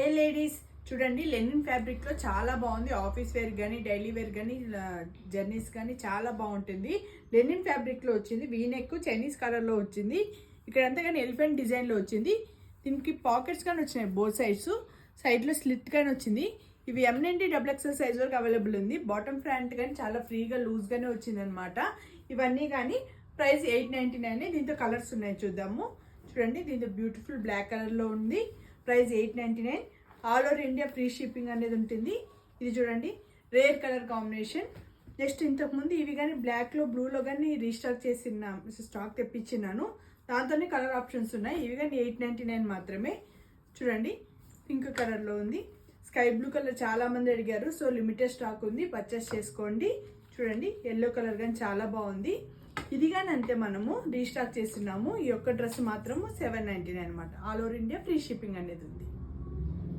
ఏ ladies చూడండి, linen fabric లో చాలా బాగుంది. ఆఫీస్ వేర్ కానీ డైలీ వేర్ కానీ జర్నీస్ కానీ చాలా బాగుంటుంది. లెనిన్ ఫ్యాబ్రిక్ లో వచ్చింది. వీనెక్ చైనీస్ కలర్ లో వచ్చింది. ఇక్కడ అంతా కానీ ఎలిఫెంట్ డిజైన్ లో వచ్చింది. దీనికి పాకెట్స్ కానీ వచ్చినాయి బోత్ సైడ్స్. సైడ్ లో స్లిట్ కానీ వచ్చింది. ఇవి M90 XXL సైజ్ వరకు అవైలబుల్ ఉంది. బాటమ్ ఫ్రంట్ కానీ చాలా ఫ్రీగా లూజ్ గానే వచ్చింది అనమాట. ఇవన్నీ కానీ ప్రైస్ 899. దీంతో కలర్స్ ఉన్నాయి, చూద్దాము. చూడండి, దీంతో బ్యూటిఫుల్ బ్లాక్ కలర్ లో ఉంది. Price 899. All over India free shipping అనేది ఉంటుంది. ఇది చూడండి, రేర్ కలర్ కాంబినేషన్. నెక్స్ట్ ఇంతకుముందు ఇవి కానీ బ్లాక్లో బ్లూలో కానీ రీస్టాక్ చేసిన స్టాక్ తెప్పించినాను. దాంతోనే కలర్ ఆప్షన్స్ ఉన్నాయి. ఇవి కానీ 899 మాత్రమే. చూడండి, పింక్ కలర్లో ఉంది. స్కై బ్లూ కలర్ చాలా మంది అడిగారు, సో లిమిటెడ్ స్టాక్ ఉంది, పర్చేస్ చేసుకోండి. చూడండి, ఎల్లో కలర్ కానీ చాలా బాగుంది. ఇది కానీ అంతే, మనము రీస్టాక్ చేస్తున్నాము. ఈ ఒక్క డ్రెస్ మాత్రము 799 అనమాట. All over India free shipping అనేది ఉంది.